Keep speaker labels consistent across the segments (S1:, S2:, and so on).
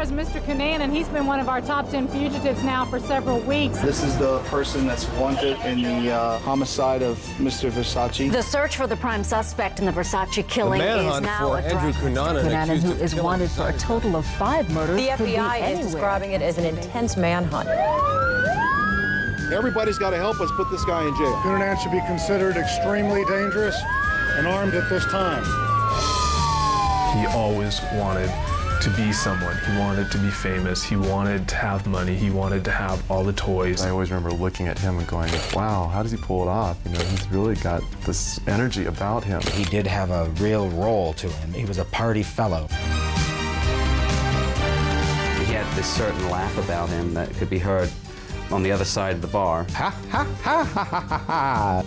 S1: is Mr. Cunanan. He's been one of our top 10 fugitives now for several weeks.
S2: This is the person that's wanted in the homicide of Mr. Versace.
S3: The search for the prime suspect in the Versace killing is now
S4: for Andrew
S3: Cunanan, who is wanted for a total of 5 murders.
S5: The FBI is describing it as an intense manhunt.
S6: Everybody's got to help us put this guy in jail.
S7: Cunanan should be considered extremely dangerous and armed at this time.
S8: He always wanted to be someone. He wanted to be famous. He wanted to have money. He wanted to have all the toys.
S9: I always remember looking at him and going, wow, how does he pull it off? You know, he's really got this energy about him.
S10: He did have a real role to him. He was a party fellow.
S11: He had this certain laugh about him that could be heard on the other side of the bar.
S10: Ha, ha, ha, ha, ha, ha.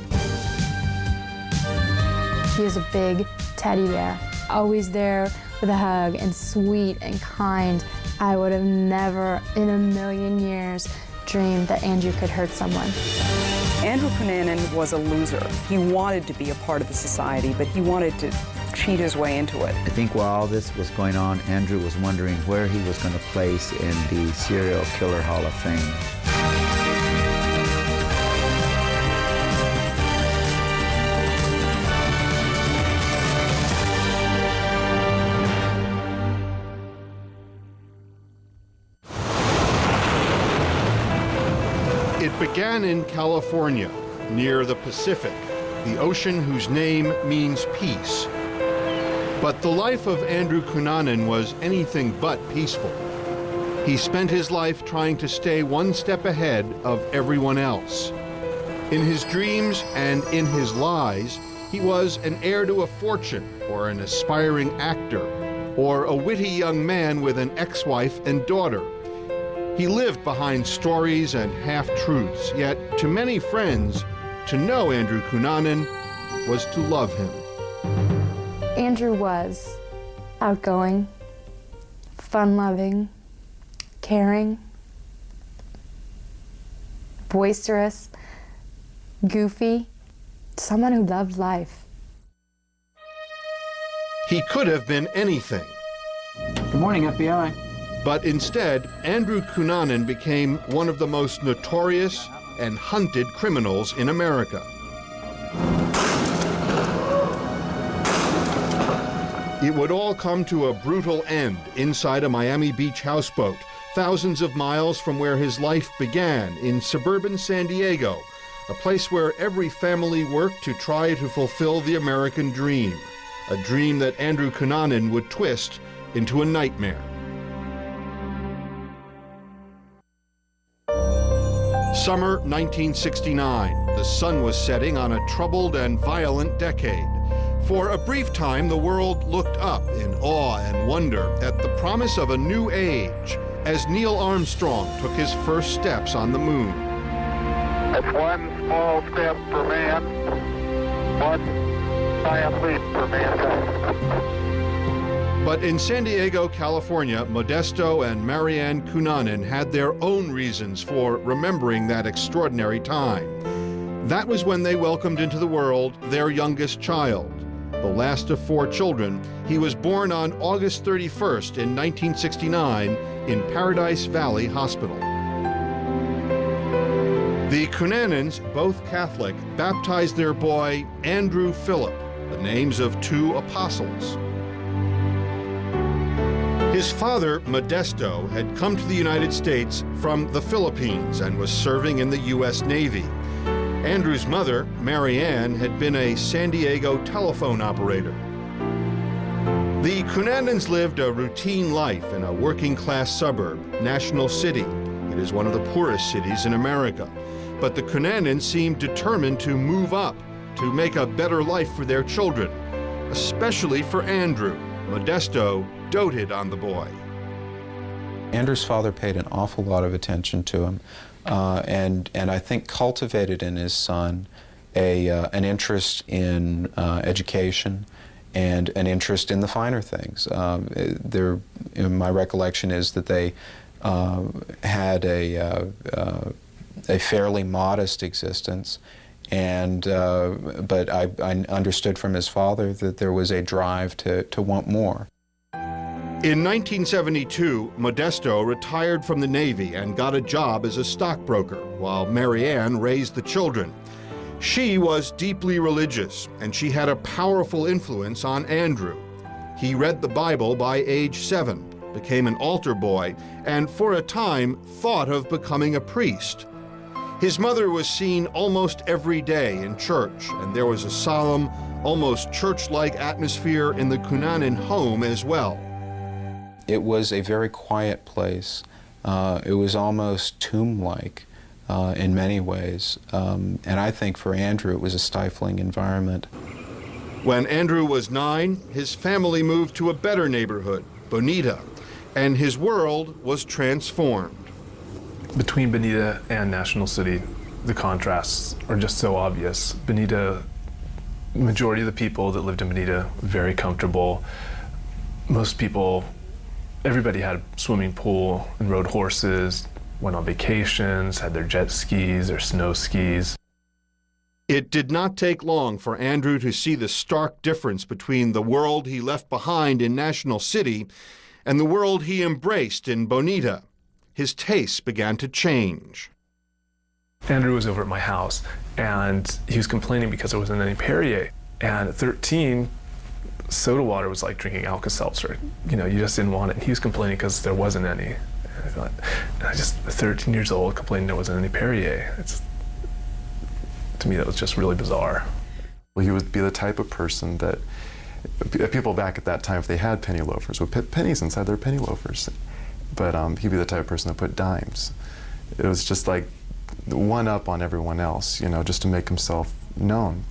S12: He was a big teddy bear, always there with a hug and sweet and kind. I would have never in a million years dreamed that Andrew could hurt someone.
S5: Andrew Cunanan was a loser. He wanted to be a part of the society, but he wanted to cheat his way into it.
S13: I think while all this was going on, Andrew was wondering where he was going to place in the Serial Killer Hall of Fame.
S6: It began in California, near the Pacific, the ocean whose name means peace. But the life of Andrew Cunanan was anything but peaceful. He spent his life trying to stay one step ahead of everyone else. In his dreams and in his lies, he was an heir to a fortune, or an aspiring actor, or a witty young man with an ex-wife and daughter. He lived behind stories and half-truths, yet to many friends, to know Andrew Cunanan was to love him.
S12: Andrew was outgoing, fun-loving, caring, boisterous, goofy, someone who loved life.
S6: He could have been anything.
S2: Good morning, FBI.
S6: But instead, Andrew Cunanan became one of the most notorious and hunted criminals in America. It would all come to a brutal end inside a Miami Beach houseboat, thousands of miles from where his life began, in suburban San Diego, a place where every family worked to try to fulfill the American dream, a dream that Andrew Cunanan would twist into a nightmare. Summer 1969. The sun was setting on a troubled and violent decade. For a brief time, the world looked up in awe and wonder at the promise of a new age as Neil Armstrong took his first steps on the moon.
S14: It's one small step for man, one giant leap for mankind.
S6: But in San Diego, California, Modesto and Marianne Cunanan had their own reasons for remembering that extraordinary time. That was when they welcomed into the world their youngest child. The last of 4 children, he was born on August 31st in 1969 in Paradise Valley Hospital. The Cunanans, both Catholic, baptized their boy Andrew Philip, the names of 2 apostles. His father, Modesto, had come to the United States from the Philippines and was serving in the U.S. Navy. Andrew's mother, Marianne, had been a San Diego telephone operator. The Cunanans lived a routine life in a working-class suburb, National City. It is one of the poorest cities in America. But the Cunanans seemed determined to move up, to make a better life for their children, especially for Andrew. Modesto doted on the boy.
S9: Andrew's father paid an awful lot of attention to him, and I think cultivated in his son an interest in education and an interest in the finer things. My recollection is that they had a fairly modest existence, but I understood from his father that there was a drive to want more.
S6: In 1972, Modesto retired from the Navy and got a job as a stockbroker, while Marianne raised the children. She was deeply religious, and she had a powerful influence on Andrew. He read the Bible by age 7, became an altar boy, and for a time thought of becoming a priest. His mother was seen almost every day in church, and there was a solemn, almost church-like atmosphere in the Cunanan home as well.
S9: It was a very quiet place. It was almost tomb-like in many ways. And I think for Andrew it was a stifling environment.
S6: When Andrew was 9, his family moved to a better neighborhood, Bonita, and his world was transformed.
S8: Between Bonita and National City, the contrasts are just so obvious. Bonita, the majority of the people that lived in Bonita, very comfortable. Most people, everybody had a swimming pool and rode horses, went on vacations, had their jet skis or snow skis.
S6: It did not take long for Andrew to see the stark difference between the world he left behind in National City and the world he embraced in Bonita. His tastes began to change.
S8: Andrew was over at my house, and he was complaining because there wasn't any Perrier. And at 13, soda water was like drinking Alka-Seltzer. You know, you just didn't want it. And he was complaining because there wasn't any. And I thought, I just 13 years old complaining there wasn't any Perrier. To me, that was just really bizarre.
S4: Well, he would be the type of person that people back at that time, if they had penny loafers, would put pennies inside their penny loafers. But he'd be the type of person that put dimes. It was just like one up on everyone else, you know, just to make himself known.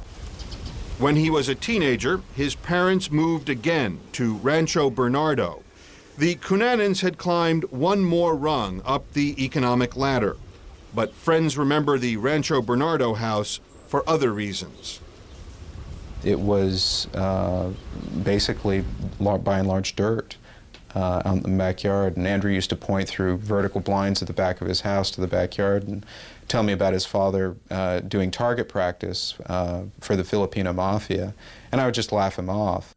S6: When he was a teenager, his parents moved again to Rancho Bernardo. The Cunanans had climbed one more rung up the economic ladder. But friends remember the Rancho Bernardo house for other reasons.
S9: It was basically, by and large, dirt out in the backyard. And Andrew used to point through vertical blinds at the back of his house to the backyard and tell me about his father doing target practice for the Filipino mafia. And I would just laugh him off.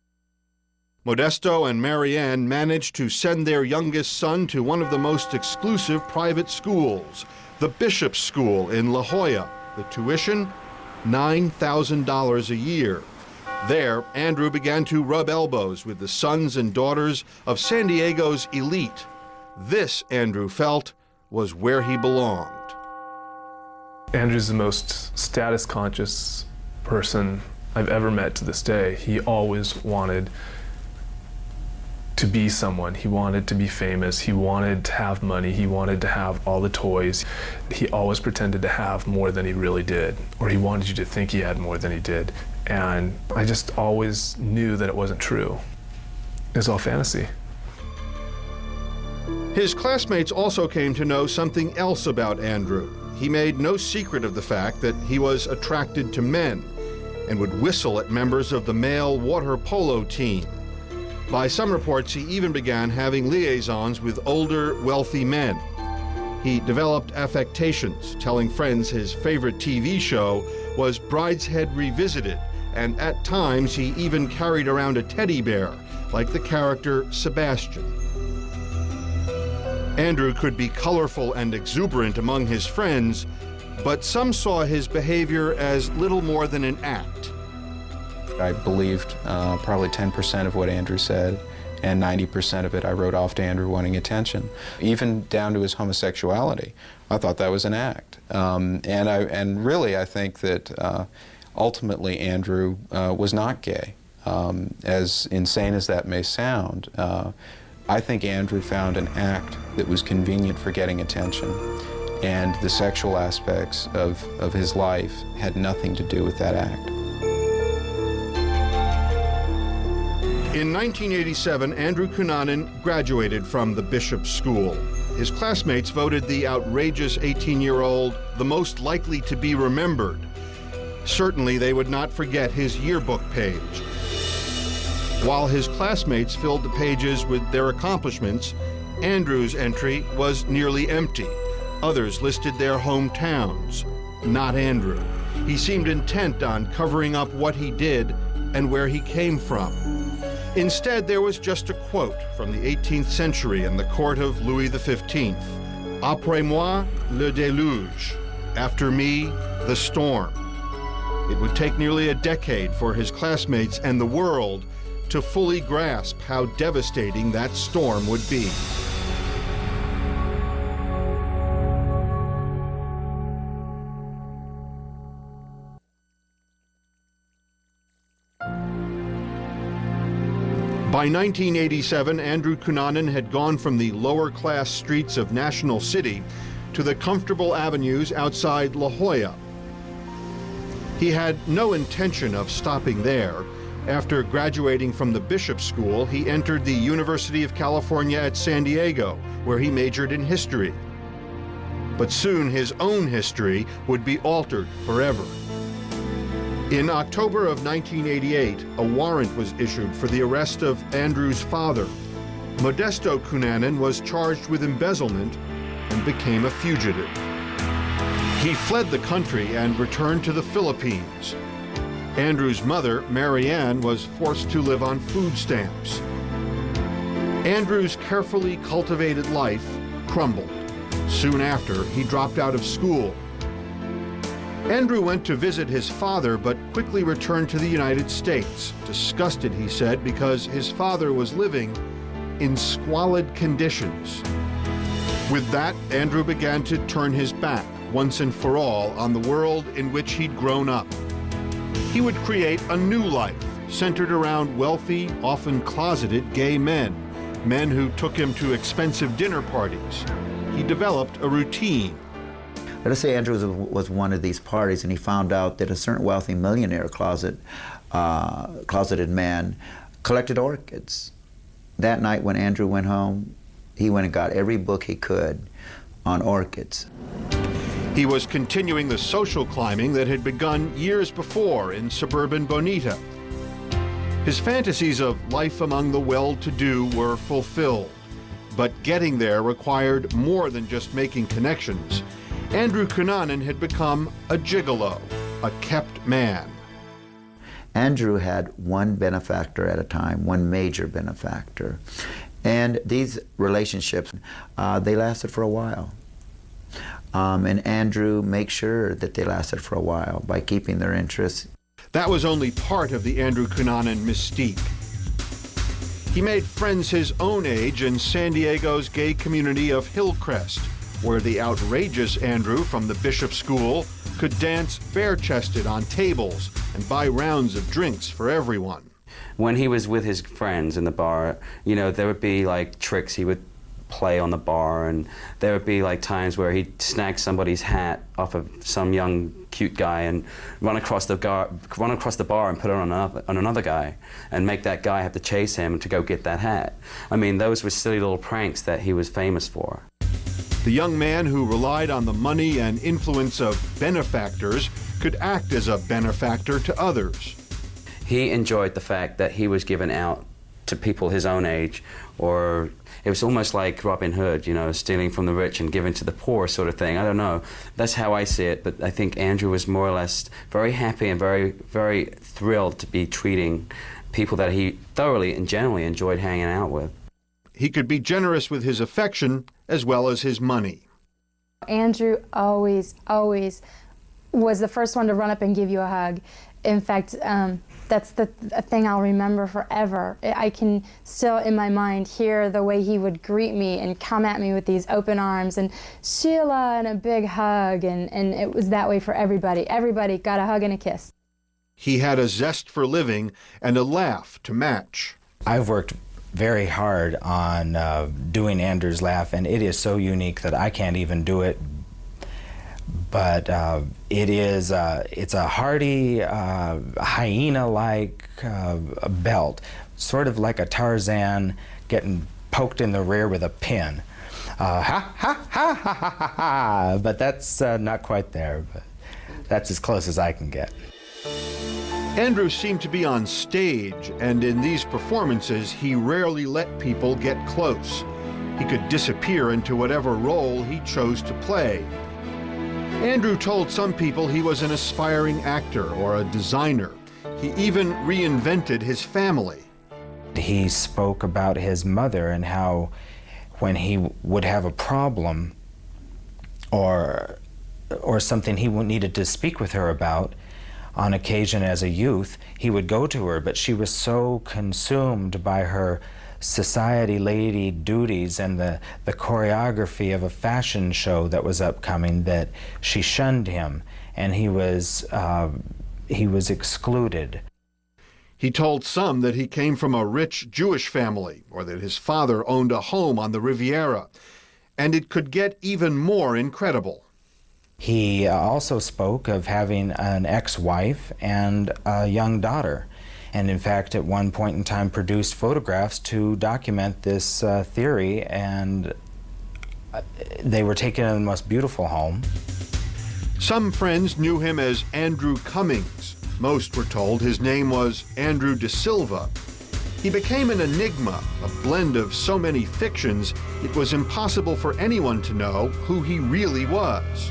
S6: Modesto and Marianne managed to send their youngest son to one of the most exclusive private schools, the Bishop's School in La Jolla. The tuition, $9,000 a year. There, Andrew began to rub elbows with the sons and daughters of San Diego's elite. This, Andrew felt, was where he belonged.
S8: Andrew's the most status-conscious person I've ever met to this day. He always wanted to be someone. He wanted to be famous. He wanted to have money. He wanted to have all the toys. He always pretended to have more than he really did, or he wanted you to think he had more than he did. And I just always knew that it wasn't true. It was all fantasy.
S6: His classmates also came to know something else about Andrew. He made no secret of the fact that he was attracted to men and would whistle at members of the male water polo team. By some reports, he even began having liaisons with older, wealthy men. He developed affectations, telling friends his favorite TV show was Brideshead Revisited, and at times he even carried around a teddy bear, like the character Sebastian. Andrew could be colorful and exuberant among his friends, but some saw his behavior as little more than an act.
S9: I believed probably 10% of what Andrew said, and 90% of it I wrote off to Andrew wanting attention. Even down to his homosexuality, I thought that was an act. And really, I think that ultimately Andrew was not gay. As insane as that may sound, I think Andrew found an act that was convenient for getting attention, and the sexual aspects of his life had nothing to do with that act.
S6: In 1987, Andrew Cunanan graduated from the Bishop's School. His classmates voted the outrageous 18-year-old the most likely to be remembered. Certainly, they would not forget his yearbook page. While his classmates filled the pages with their accomplishments, Andrew's entry was nearly empty. Others listed their hometowns. Not Andrew. He seemed intent on covering up what he did and where he came from. Instead, there was just a quote from the 18th century in the court of Louis XV. Après moi, le déluge. After me, the storm. It would take nearly a decade for his classmates and the world to fully grasp how devastating that storm would be. By 1987, Andrew Cunanan had gone from the lower-class streets of National City to the comfortable avenues outside La Jolla. He had no intention of stopping there. After graduating from the Bishop School, he entered the University of California at San Diego, where he majored in history. But soon his own history would be altered forever. In October of 1988, a warrant was issued for the arrest of Andrew's father. Modesto Cunanan was charged with embezzlement and became a fugitive. He fled the country and returned to the Philippines. Andrew's mother, Marianne, was forced to live on food stamps. Andrew's carefully cultivated life crumbled. Soon after, he dropped out of school. Andrew went to visit his father, but quickly returned to the United States, disgusted, he said, because his father was living in squalid conditions. With that, Andrew began to turn his back, once and for all, on the world in which he'd grown up. He would create a new life, centered around wealthy, often closeted gay men who took him to expensive dinner parties. He developed a routine.
S13: Let us say Andrew was one of these parties and he found out that a certain wealthy millionaire closeted man collected orchids. That night when Andrew went home, he went and got every book he could on orchids.
S6: He was continuing the social climbing that had begun years before in suburban Bonita. His fantasies of life among the well-to-do were fulfilled, but getting there required more than just making connections. Andrew Cunanan had become a gigolo, a kept man.
S13: Andrew had one benefactor at a time, one major benefactor. And these relationships, they lasted for a while. And Andrew made sure that they lasted for a while by keeping their interests.
S6: That was only part of the Andrew Cunanan mystique. He made friends his own age in San Diego's gay community of Hillcrest, where the outrageous Andrew from the Bishop School could dance bare-chested on tables and buy rounds of drinks for everyone.
S11: When he was with his friends in the bar, you know, there would be like tricks he would play on the bar, and there would be like times where he'd snag somebody's hat off of some young cute guy and run across the bar and put it on another guy and make that guy have to chase him to go get that hat. I mean, those were silly little pranks that he was famous for.
S6: The young man who relied on the money and influence of benefactors could act as a benefactor to others.
S11: He enjoyed the fact that he was given out to people his own age, or it was almost like Robin Hood, you know, stealing from the rich and giving to the poor sort of thing. I don't know. That's how I see it, but I think Andrew was more or less very happy and very, very thrilled to be treating people that he thoroughly and generally enjoyed hanging out with.
S6: He could be generous with his affection as well as his money.
S12: Andrew always was the first one to run up and give you a hug. In fact, that's the thing I'll remember forever. I can still, in my mind, hear the way he would greet me and come at me with these open arms and Sheila and a big hug, and it was that way for everybody. Everybody got a hug and a kiss.
S6: He had a zest for living and a laugh to match.
S10: I've worked very hard on doing Andrew's laugh, and it is so unique that I can't even do it. But it's a hearty, hyena-like belt, sort of like a Tarzan getting poked in the rear with a pin. Ha, ha, ha, ha, ha, ha, ha. But that's not quite there, but that's as close as I can get.
S6: Andrew seemed to be on stage, and in these performances, he rarely let people get close. He could disappear into whatever role he chose to play. Andrew told some people he was an aspiring actor or a designer. He even reinvented his family.
S10: he spoke about his mother and how when he would have a problem or something he needed to speak with her about, on occasion as a youth, he would go to her, but she was so consumed by her society lady duties and the choreography of a fashion show that was upcoming that she shunned him, and he was excluded.
S6: He told some that he came from a rich Jewish family, or that his father owned a home on the Riviera, and it could get even more incredible.
S10: He also spoke of having an ex-wife and a young daughter, and in fact at one point in time produced photographs to document this theory, and they were taken in the most beautiful home.
S6: Some friends knew him as Andrew Cummings. Most were told his name was Andrew De Silva. He became an enigma, a blend of so many fictions, it was impossible for anyone to know who he really was.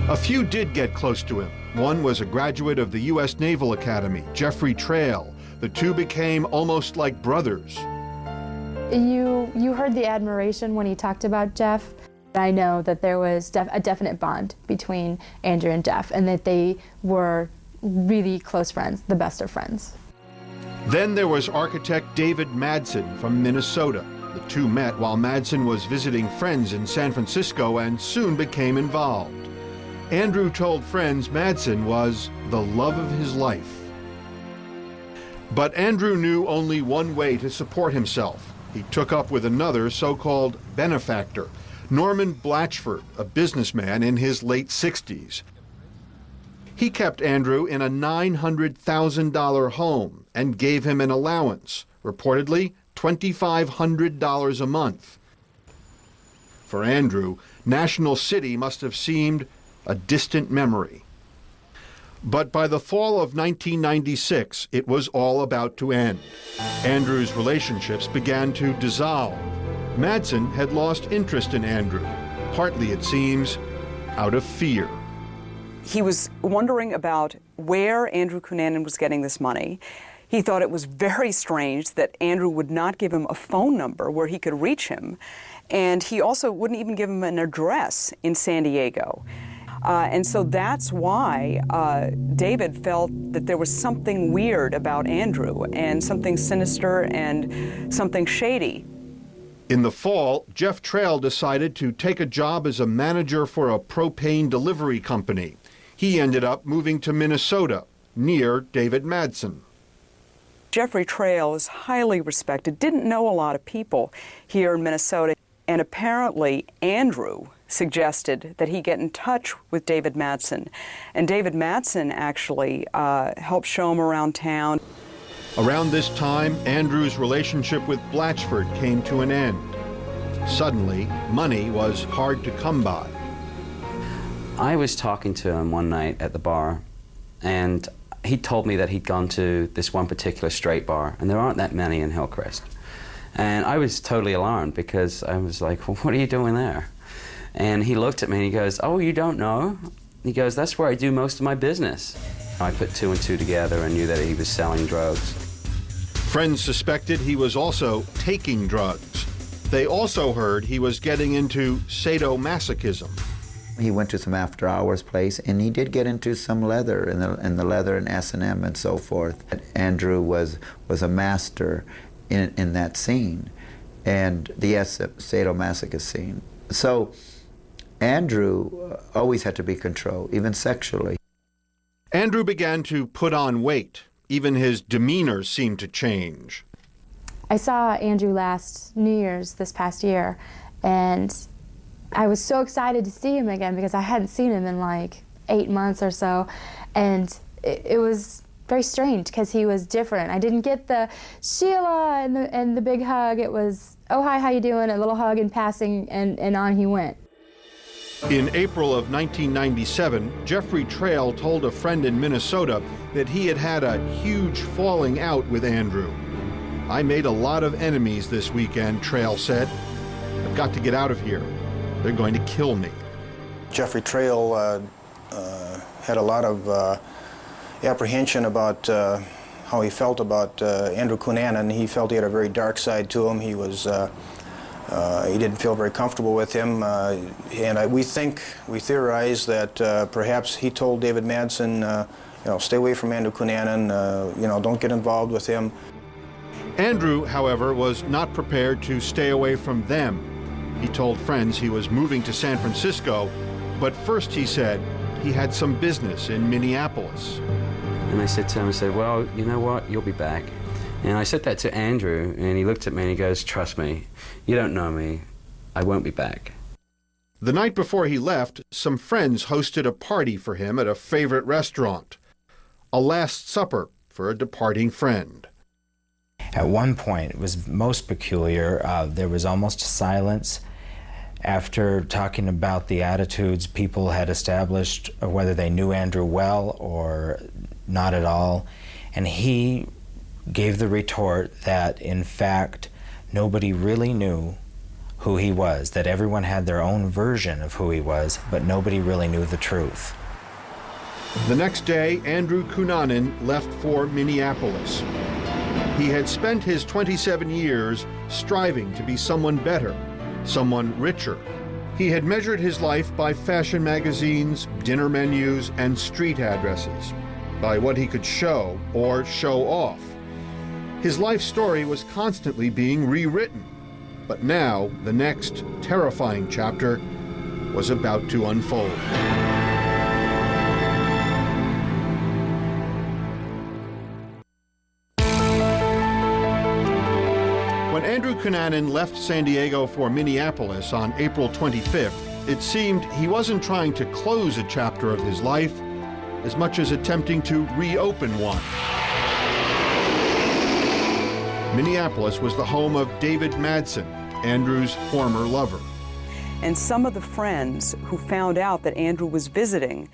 S6: A few did get close to him. One was a graduate of the U.S. Naval Academy, Jeffrey Trail. The two became almost like brothers.
S12: You heard the admiration when he talked about Jeff. I know that there was a definite bond between Andrew and Jeff, and that they were really close friends, the best of friends.
S6: Then there was architect David Madsen from Minnesota. The two met while Madsen was visiting friends in San Francisco and soon became involved. Andrew told friends Madsen was the love of his life. But Andrew knew only one way to support himself. He took up with another so-called benefactor, Norman Blatchford, a businessman in his late 60s. He kept Andrew in a $900,000 home and gave him an allowance, reportedly $2,500 a month. For Andrew, National City must have seemed a distant memory. But by the fall of 1996, it was all about to end. Andrew's relationships began to dissolve. Madsen had lost interest in Andrew, partly, it seems, out of fear.
S5: He was wondering about where Andrew Cunanan was getting this money. He thought it was very strange that Andrew would not give him a phone number where he could reach him. And he also wouldn't even give him an address in San Diego. And so that's why David felt that there was something weird about Andrew, and something sinister and something shady.
S6: In the fall, Jeff Trail decided to take a job as a manager for a propane delivery company. He ended up moving to Minnesota, near David Madsen.
S5: Jeffrey Trail is highly respected, didn't know a lot of people here in Minnesota, and apparently Andrew suggested that he get in touch with David Madsen. And David Madsen actually helped show him around town.
S6: Around this time, Andrew's relationship with Blatchford came to an end. Suddenly, money was hard to come by.
S11: I was talking to him one night at the bar, and he told me that he'd gone to this one particular straight bar, and there aren't that many in Hillcrest. And I was totally alarmed because I was like, well, what are you doing there? And he looked at me and he goes, oh, you don't know? He goes, that's where I do most of my business. I put two and two together and knew that he was selling drugs.
S6: Friends suspected he was also taking drugs. They also heard he was getting into sadomasochism.
S13: He went to some after-hours place, and he did get into some leather, and the leather and S&M and so forth. Andrew was a master in that scene, and the sadomasochist scene. So Andrew always had to be controlled, even sexually.
S6: Andrew began to put on weight. Even his demeanor seemed to change.
S12: I saw Andrew last New Year's this past year, and I was so excited to see him again because I hadn't seen him in like 8 months or so, and it was very strange because he was different. I didn't get the Sheila and the big hug. It was, oh, hi, how you doing? A little hug in passing, and on he went.
S6: In April of 1997, Jeffrey Trail told a friend in Minnesota that he had had a huge falling out with Andrew. I made a lot of enemies this weekend, Trail said. I've got to get out of here. They're going to kill me.
S15: Jeffrey Trail had a lot of apprehension about how he felt about Andrew Cunanan. He felt he had a very dark side to him. He was he didn't feel very comfortable with him, and we theorize that perhaps he told David Madsen, you know, stay away from Andrew Cunanan, you know, don't get involved with him.
S6: Andrew, however, was not prepared to stay away from them. He told friends he was moving to San Francisco, but first, he said, he had some business in Minneapolis.
S11: And I said to him, I said, well, you know what, you'll be back. And I said that to Andrew, and he looked at me and he goes, trust me, you don't know me, I won't be back.
S6: The night before he left, some friends hosted a party for him at a favorite restaurant. A last supper for a departing friend.
S10: At one point, it was most peculiar, there was almost silence after talking about the attitudes people had established, or whether they knew Andrew well or not at all, and he gave the retort that, in fact, nobody really knew who he was, that everyone had their own version of who he was, but nobody really knew the truth.
S6: The next day, Andrew Cunanan left for Minneapolis. He had spent his 27 years striving to be someone better, someone richer. He had measured his life by fashion magazines, dinner menus, and street addresses, by what he could show or show off. His life story was constantly being rewritten, but now the next terrifying chapter was about to unfold. When Andrew Cunanan left San Diego for Minneapolis on April 25th, it seemed he wasn't trying to close a chapter of his life as much as attempting to reopen one. Minneapolis was the home of David Madsen, Andrew's former lover.
S5: And some of the friends who found out that Andrew was visiting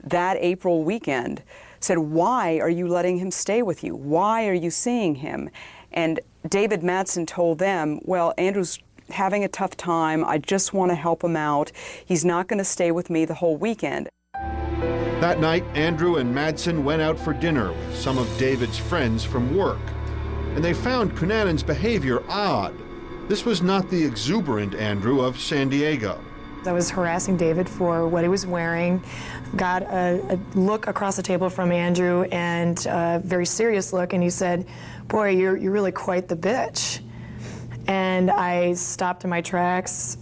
S5: that April weekend said, why are you letting him stay with you? Why are you seeing him? And David Madsen told them, well, Andrew's having a tough time. I just want to help him out. He's not going to stay with me the whole weekend.
S6: That night, Andrew and Madsen went out for dinner with some of David's friends from work, and they found Cunanan's behavior odd. This was not the exuberant Andrew of San Diego.
S16: I was harassing David for what he was wearing, got a look across the table from Andrew, and a very serious look, and he said, boy, you're really quite the bitch. And I stopped in my tracks.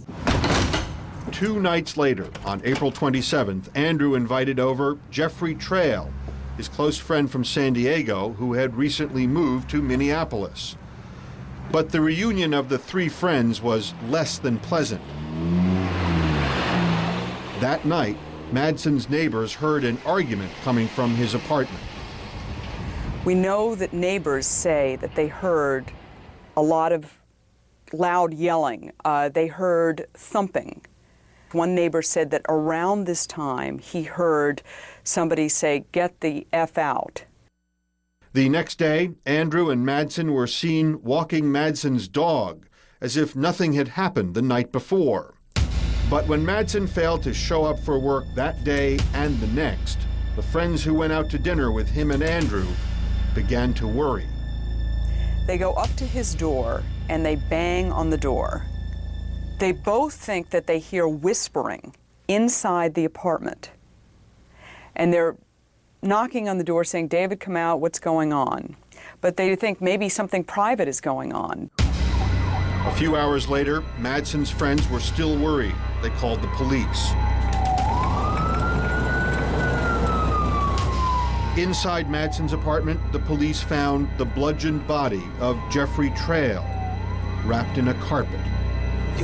S6: 2 nights later, on April 27th, Andrew invited over Jeffrey Trail, his close friend from San Diego who had recently moved to Minneapolis. But the reunion of the 3 friends was less than pleasant. That night, Madsen's neighbors heard an argument coming from his apartment.
S5: We know that neighbors say that they heard a lot of loud yelling. They heard thumping. One neighbor said that around this time he heard somebody say, "Get the F out."
S6: The next day, Andrew and Madsen were seen walking Madsen's dog as if nothing had happened the night before. But when Madsen failed to show up for work that day and the next, the friends who went out to dinner with him and Andrew began to worry.
S5: They go up to his door and they bang on the door. They both think that they hear whispering inside the apartment. And they're knocking on the door saying, "David, come out, what's going on?" But they think maybe something private is going on.
S6: A few hours later, Madsen's friends were still worried. They called the police. Inside Madsen's apartment, the police found the bludgeoned body of Jeffrey Trail, wrapped in a carpet.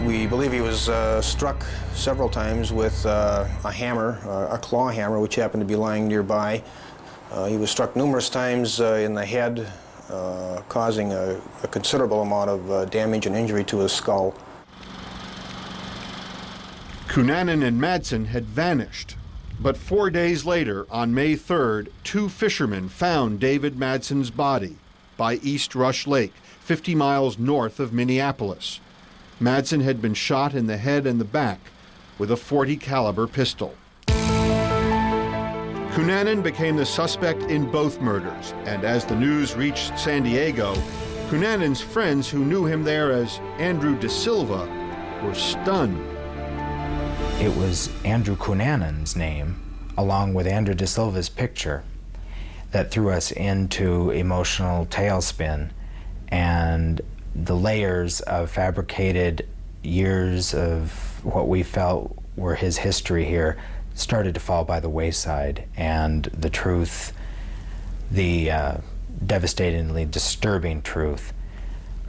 S15: We believe he was struck several times with a hammer, a claw hammer, which happened to be lying nearby. He was struck numerous times in the head, causing a considerable amount of damage and injury to his skull.
S6: Cunanan and Madsen had vanished. But 4 days later, on May 3rd, 2 fishermen found David Madsen's body by East Rush Lake, 50 miles north of Minneapolis. Madsen had been shot in the head and the back with a .40 caliber pistol. Cunanan became the suspect in both murders, and as the news reached San Diego, Cunanan's friends who knew him there as Andrew De Silva were stunned.
S10: It was Andrew Cunanan's name, along with Andrew De Silva's picture, that threw us into emotional tailspin, and the layers of fabricated years of what we felt were his history here started to fall by the wayside, and the truth, the devastatingly disturbing truth,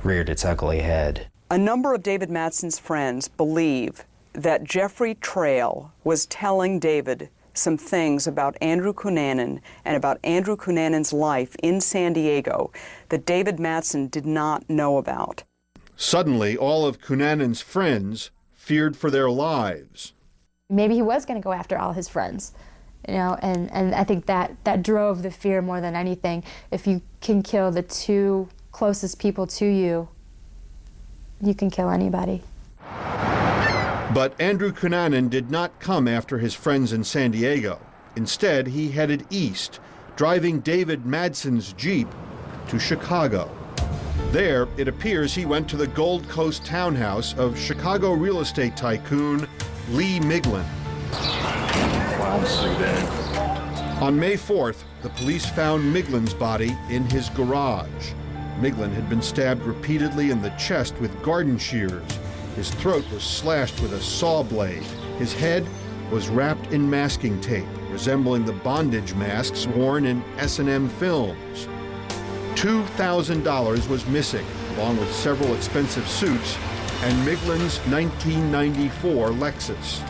S10: reared its ugly head.
S5: A number of David Madsen's friends believe that Jeffrey Trail was telling David some things about Andrew Cunanan and about Andrew Cunanan's life in San Diego that David Madsen did not know about.
S6: Suddenly, all of Cunanan's friends feared for their lives.
S12: Maybe he was going to go after all his friends, you know, and I think that drove the fear more than anything. If you can kill the two closest people to you, you can kill anybody.
S6: But Andrew Cunanan did not come after his friends in San Diego. Instead, he headed east, driving David Madsen's Jeep to Chicago. There, it appears he went to the Gold Coast townhouse of Chicago real estate tycoon Lee Miglin. On May 4th, the police found Miglin's body in his garage. Miglin had been stabbed repeatedly in the chest with garden shears. His throat was slashed with a saw blade. His head was wrapped in masking tape, resembling the bondage masks worn in S&M films. $2,000 was missing, along with several expensive suits and Miglin's 1994 Lexus.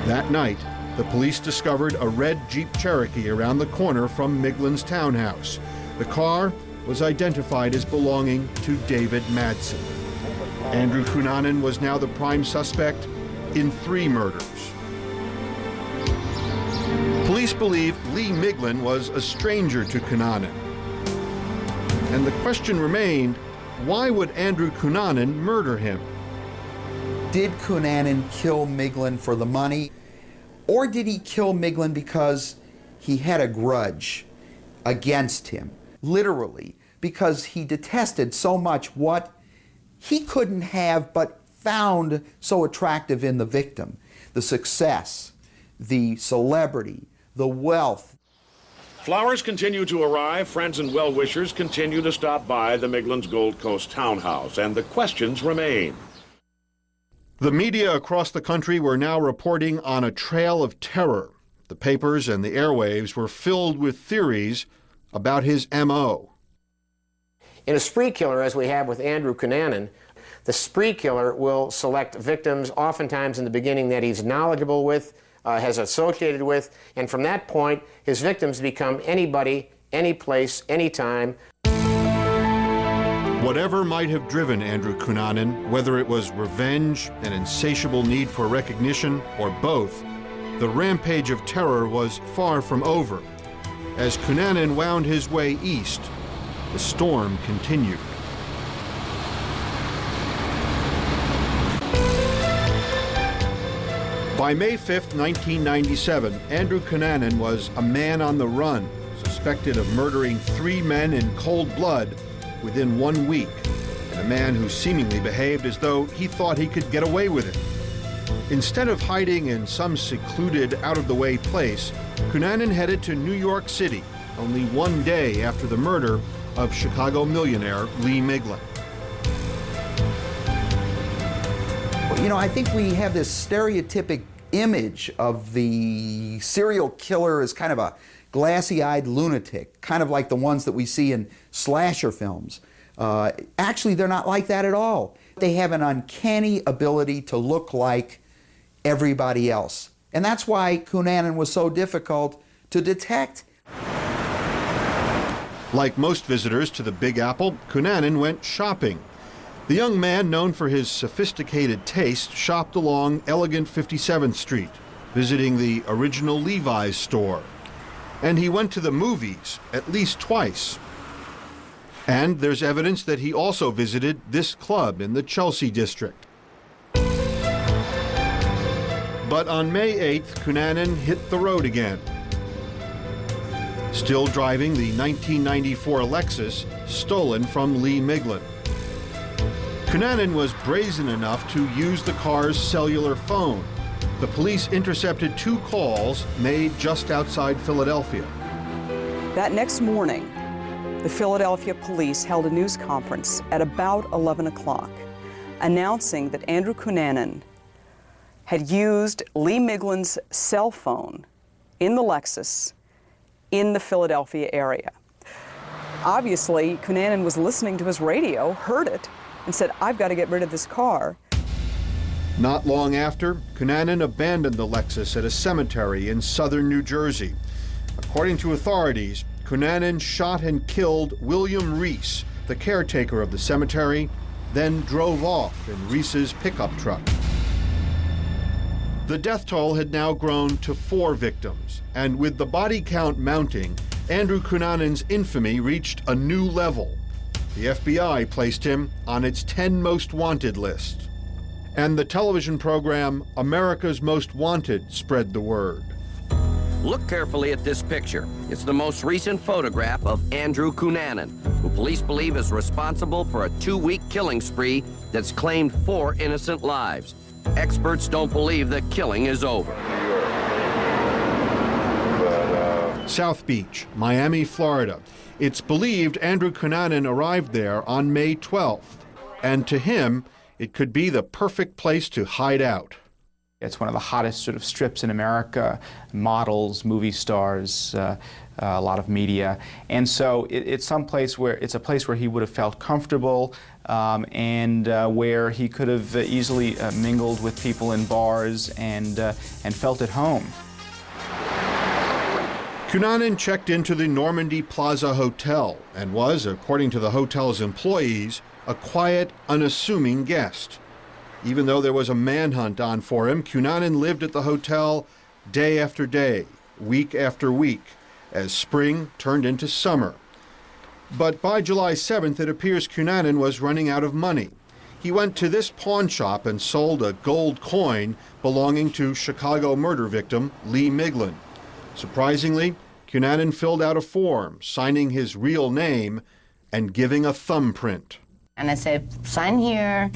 S6: That night, the police discovered a red Jeep Cherokee around the corner from Miglin's townhouse. The car was identified as belonging to David Madsen. Andrew Cunanan was now the prime suspect in 3 murders. Police believe Lee Miglin was a stranger to Cunanan. And the question remained, why would Andrew Cunanan murder him?
S17: Did Cunanan kill Miglin for the money? Or did he kill Miglin because he had a grudge against him? Literally, because he detested so much what he couldn't have but found so attractive in the victim. The success, the celebrity, the wealth.
S18: Flowers continue to arrive, friends and well-wishers continue to stop by the Miglin's Gold Coast townhouse, and the questions remain.
S6: The media across the country were now reporting on a trail of terror. The papers and the airwaves were filled with theories about his M.O.
S19: In a spree killer, as we have with Andrew Cunanan, the spree killer will select victims oftentimes in the beginning that he's knowledgeable with, has associated with, and from that point, his victims become anybody, any place, anytime.
S6: Whatever might have driven Andrew Cunanan, whether it was revenge, an insatiable need for recognition, or both, the rampage of terror was far from over. As Cunanan wound his way east, the storm continued. By May 5th, 1997, Andrew Cunanan was a man on the run, suspected of murdering 3 men in cold blood within 1 week, and a man who seemingly behaved as though he thought he could get away with it. Instead of hiding in some secluded, out-of-the-way place, Cunanan headed to New York City, only 1 day after the murder of Chicago millionaire Lee Miglin.
S17: You know, I think we have this stereotypic image of the serial killer as kind of a glassy-eyed lunatic, kind of like the ones that we see in slasher films. Actually, they're not like that at all. They have an uncanny ability to look like everybody else. And that's why Cunanan was so difficult to detect.
S6: Like most visitors to the Big Apple, Cunanan went shopping. The young man, known for his sophisticated taste, shopped along elegant 57th Street, visiting the original Levi's store. And he went to the movies at least twice. And there's evidence that he also visited this club in the Chelsea district. But on May 8th, Cunanan hit the road again. still driving the 1994 Lexus stolen from Lee Miglin. Cunanan was brazen enough to use the car's cellular phone. The police intercepted 2 calls made just outside Philadelphia.
S5: That next morning, the Philadelphia police held a news conference at about 11 o'clock, announcing that Andrew Cunanan had used Lee Miglin's cell phone in the Lexus in the Philadelphia area. Obviously, Cunanan was listening to his radio, heard it, and said, "I've got to get rid of this car."
S6: Not long after, Cunanan abandoned the Lexus at a cemetery in southern New Jersey. According to authorities, Cunanan shot and killed William Reese, the caretaker of the cemetery, then drove off in Reese's pickup truck. The death toll had now grown to 4 victims, and with the body count mounting, Andrew Cunanan's infamy reached a new level. The FBI placed him on its 10 most wanted list. And the television program America's Most Wanted spread the word.
S20: Look carefully at this picture. It's the most recent photograph of Andrew Cunanan, who police believe is responsible for a 2-week killing spree that's claimed 4 innocent lives. Experts don't believe the killing is over.
S6: South Beach, Miami, Florida. It's believed Andrew Cunanan arrived there on May 12th, and to him, it could be the perfect place to hide out.
S21: It's one of the hottest sort of strips in America, models, movie stars, a lot of media. And so it's a place where he would have felt comfortable and where he could have easily mingled with people in bars and felt at home.
S6: Cunanan checked into the Normandy Plaza Hotel and was, according to the hotel's employees, a quiet, unassuming guest. Even though there was a manhunt on for him, Cunanan lived at the hotel day after day, week after week, as spring turned into summer. But by July 7th, it appears Cunanan was running out of money. He went to this pawn shop and sold a gold coin belonging to Chicago murder victim Lee Miglin. Surprisingly, Cunanan filled out a form, signing his real name and giving a thumbprint.
S22: And I said, sign here,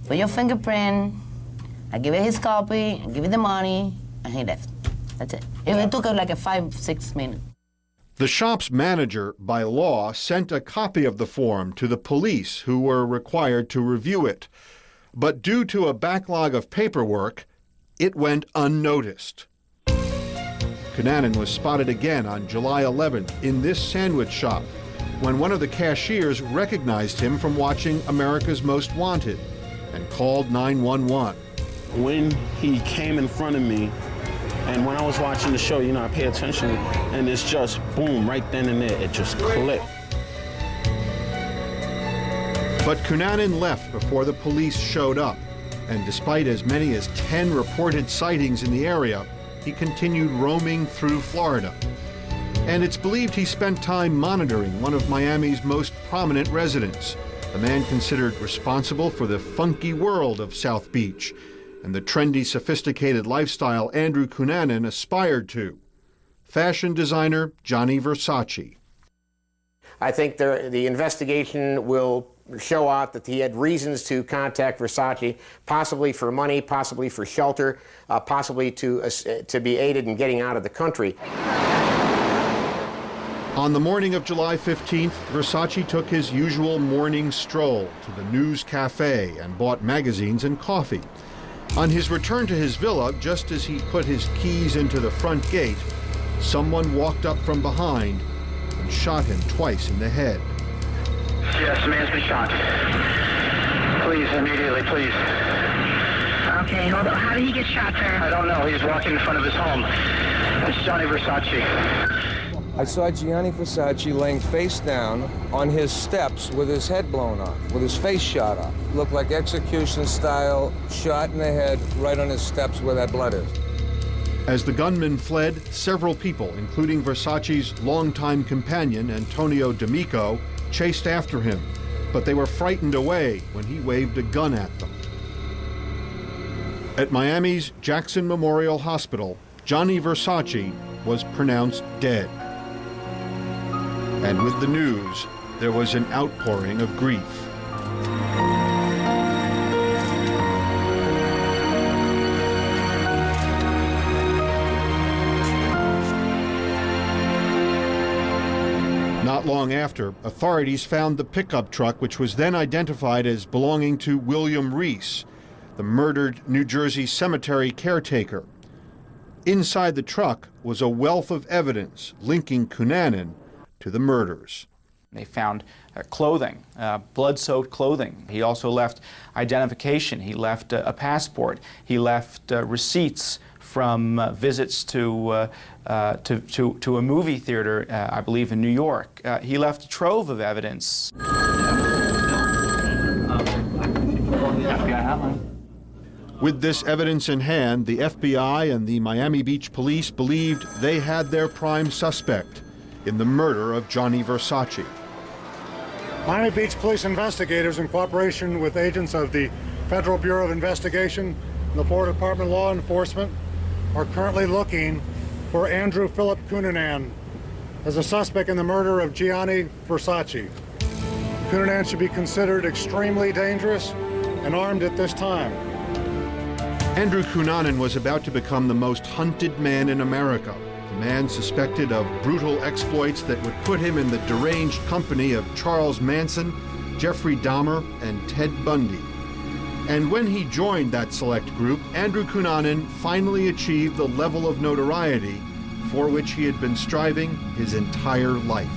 S22: put your fingerprint. I give it his copy, I give it the money, and he left. That's it. It took like a 5-6 minutes.
S6: The shop's manager, by law, sent a copy of the form to the police, who were required to review it. But due to a backlog of paperwork, it went unnoticed. Cunanan was spotted again on July 11th in this sandwich shop, when one of the cashiers recognized him from watching America's Most Wanted and called 911.
S23: When he came in front of me, and when I was watching the show, you know, I pay attention, and it's just boom, right then and there, it just clicked.
S6: But Cunanan left before the police showed up, and despite as many as 10 reported sightings in the area, he continued roaming through Florida. And it's believed he spent time monitoring one of Miami's most prominent residents, the man considered responsible for the funky world of South Beach and the trendy, sophisticated lifestyle Andrew Cunanan aspired to. Fashion designer Gianni Versace.
S19: I think the investigation will show out that he had reasons to contact Versace, possibly for money, possibly for shelter, possibly to be aided in getting out of the country.
S6: On the morning of July 15th, Versace took his usual morning stroll to the News Cafe and bought magazines and coffee. On his return to his villa, just as he put his keys into the front gate, someone walked up from behind and shot him twice in the head.
S14: Yes, the man's been shot. Please, immediately, please. Okay, hold on. How did he get shot, sir? I don't know. He was walking in front of his home. It's Gianni Versace.
S24: I saw Gianni Versace laying face down on his steps with his head blown off, with his face shot off. Looked like execution style, shot in the head right on his steps where that blood is.
S6: As the gunman fled, several people, including Versace's longtime companion, Antonio D'Amico, chased after him, but they were frightened away when he waved a gun at them. At Miami's Jackson Memorial Hospital, Gianni Versace was pronounced dead. And with the news, there was an outpouring of grief. Not long after, authorities found the pickup truck, which was then identified as belonging to William Reese, the murdered New Jersey cemetery caretaker. Inside the truck was a wealth of evidence linking Cunanan to the murders.
S21: They found clothing, blood-soaked clothing. He also left identification. He left a passport. He left receipts from visits to a movie theater, I believe in New York. He left a trove of evidence.
S6: With this evidence in hand, the FBI and the Miami Beach police believed they had their prime suspect in the murder of Johnny Versace.
S1: Miami Beach police investigators, in cooperation with agents of the Federal Bureau of Investigation and the Florida Department of Law Enforcement, are currently looking for Andrew Philip Cunanan as a suspect in the murder of Gianni Versace. Cunanan should be considered extremely dangerous and armed at this time.
S6: Andrew Cunanan was about to become the most hunted man in America, a man suspected of brutal exploits that would put him in the deranged company of Charles Manson, Jeffrey Dahmer, and Ted Bundy. And when he joined that select group, Andrew Cunanan finally achieved the level of notoriety for which he had been striving his entire life.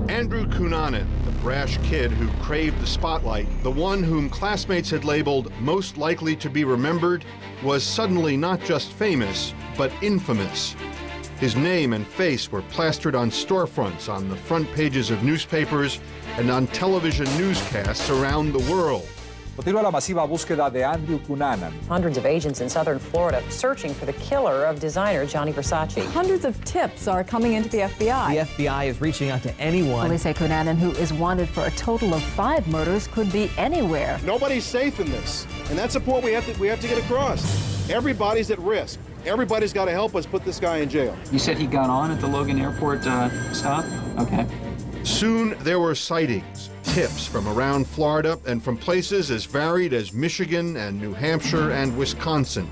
S6: Andrew Cunanan, the brash kid who craved the spotlight, the one whom classmates had labeled most likely to be remembered, was suddenly not just famous, but infamous. His name and face were plastered on storefronts, on the front pages of newspapers, and on television newscasts around the world.
S2: Continúa la masiva búsqueda de Andrew Cunanan.
S3: Hundreds of agents in southern Florida searching for the killer of designer Gianni Versace.
S7: Hundreds of tips are coming into the FBI.
S25: The FBI is reaching out to anyone.
S7: Police say Cunanan, who is wanted for a total of 5 murders, could be anywhere.
S26: Nobody's safe in this, and that's the point we have to get across. Everybody's at risk. Everybody's got to help us put this guy in jail.
S27: You said he got on at the Logan Airport stop? Okay.
S6: Soon there were sightings, tips from around Florida and from places as varied as Michigan and New Hampshire and Wisconsin.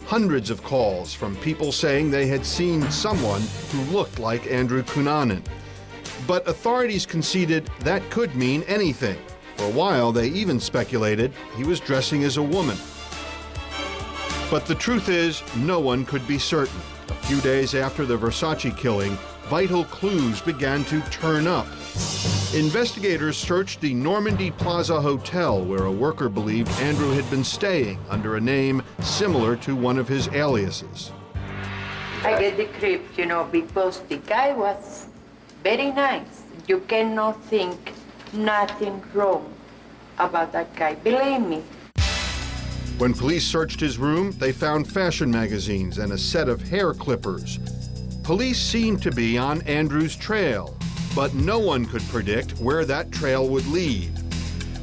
S6: Hundreds of calls from people saying they had seen someone who looked like Andrew Cunanan. But authorities conceded that could mean anything. For a while, they even speculated he was dressing as a woman. But the truth is, no one could be certain. A few days after the Versace killing, vital clues began to turn up. Investigators searched the Normandy Plaza Hotel, where a worker believed Andrew had been staying under a name similar to one of his aliases.
S28: I get the creeps, you know, because the guy was very nice. You cannot think nothing wrong about that guy, believe me.
S6: When police searched his room, they found fashion magazines and a set of hair clippers. Police seemed to be on Andrew's trail, but no one could predict where that trail would lead.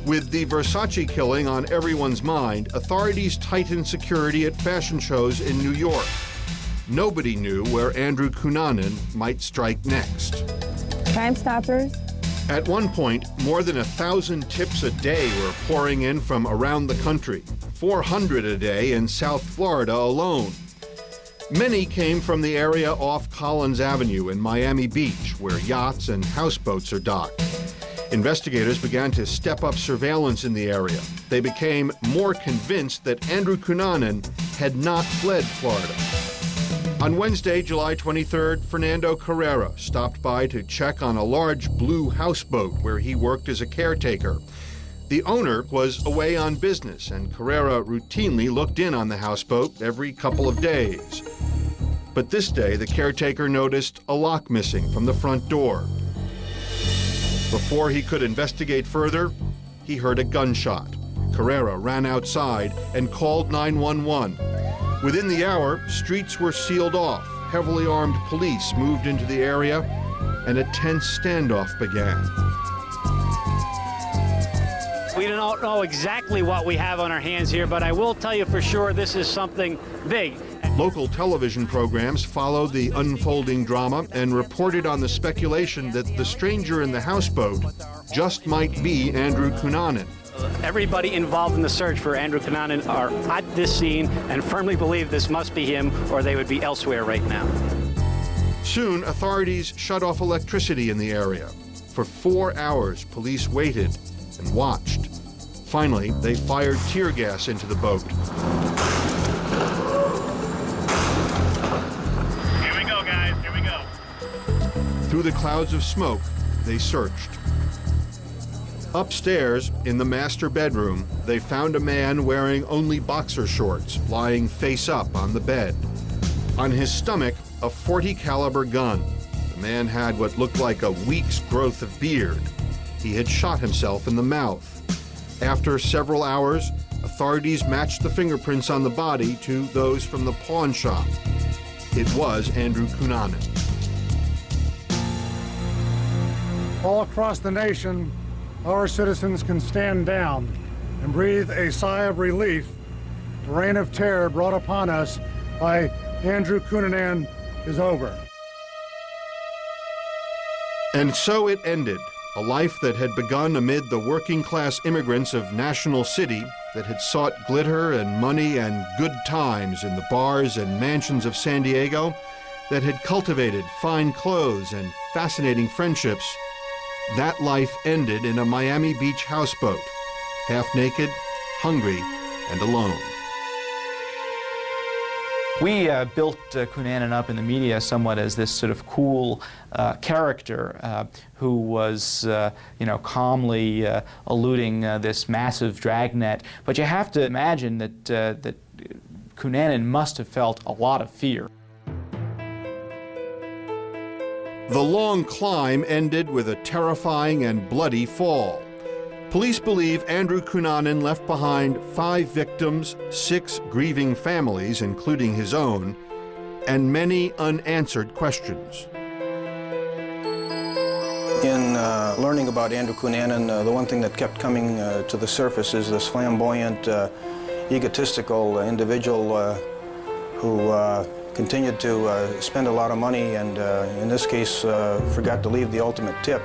S6: With the Versace killing on everyone's mind, authorities tightened security at fashion shows in New York. Nobody knew where Andrew Cunanan might strike next.
S12: Crime Stoppers.
S6: At one point, more than 1,000 tips a day were pouring in from around the country, 400 a day in South Florida alone. Many came from the area off Collins Avenue in Miami Beach, where yachts and houseboats are docked. Investigators began to step up surveillance in the area. They became more convinced that Andrew Cunanan had not fled Florida. On Wednesday, July 23rd, Fernando Carrera stopped by to check on a large blue houseboat where he worked as a caretaker. The owner was away on business, and Carrera routinely looked in on the houseboat every couple of days. But this day, the caretaker noticed a lock missing from the front door. Before he could investigate further, he heard a gunshot. Carrera ran outside and called 911. Within the hour, streets were sealed off, heavily armed police moved into the area, and a tense standoff began.
S29: We do
S4: don't know exactly what we have on our hands here, but I will tell you for sure this is something big.
S6: Local television programs followed the unfolding drama and reported on the speculation that the stranger in the houseboat just might be Andrew Cunanan.
S4: Everybody involved in the search for Andrew Cunanan are at this scene and firmly believe this must be him, or they would be elsewhere right now.
S6: Soon, authorities shut off electricity in the area. For 4 hours, police waited and watched. Finally, they fired tear gas into the boat.
S4: Here we go, guys. Here we go.
S6: Through the clouds of smoke, they searched. Upstairs, in the master bedroom, they found a man wearing only boxer shorts, lying face up on the bed. On his stomach, a .40 caliber gun. The man had what looked like a week's growth of beard. He had shot himself in the mouth. After several hours, authorities matched the fingerprints on the body to those from the pawn shop. It was Andrew Cunanan.
S1: All across the nation, our citizens can stand down and breathe a sigh of relief. The reign of terror brought upon us by Andrew Cunanan is over.
S6: And so it ended, a life that had begun amid the working-class immigrants of National City that had sought glitter and money and good times in the bars and mansions of San Diego, that had cultivated fine clothes and fascinating friendships. That life ended in a Miami Beach houseboat, half naked, hungry, and alone.
S21: We built Cunanan up in the media somewhat as this sort of cool character who was, calmly eluding this massive dragnet. But you have to imagine that Cunanan must have felt a lot of fear.
S6: The long climb ended with a terrifying and bloody fall. Police believe Andrew Cunanan left behind 5 victims, 6 grieving families, including his own, and many unanswered questions.
S8: In learning about Andrew Cunanan, the one thing that kept coming to the surface is this flamboyant, egotistical individual who continued to spend a lot of money and, in this case, forgot to leave the ultimate tip,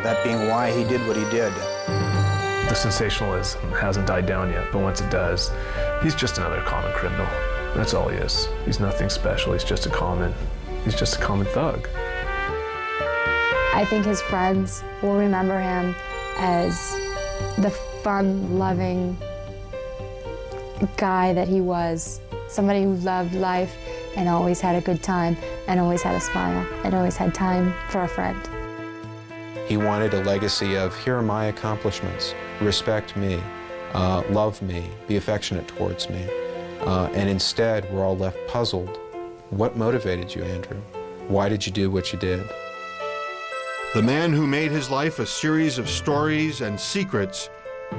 S8: that being why he did what he did.
S9: The sensationalism hasn't died down yet, but once it does, he's just another common criminal. That's all he is. He's nothing special. He's just a common thug.
S12: I think his friends will remember him as the fun-loving guy that he was. Somebody who loved life and always had a good time and always had a smile and always had time for a friend.
S10: He wanted a legacy of, here are my accomplishments, respect me, love me, be affectionate towards me. And instead, we're all left puzzled. What motivated you, Andrew? Why did you do what you did?
S6: The man who made his life a series of stories and secrets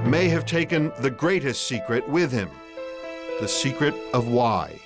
S6: may have taken the greatest secret with him, the secret of why.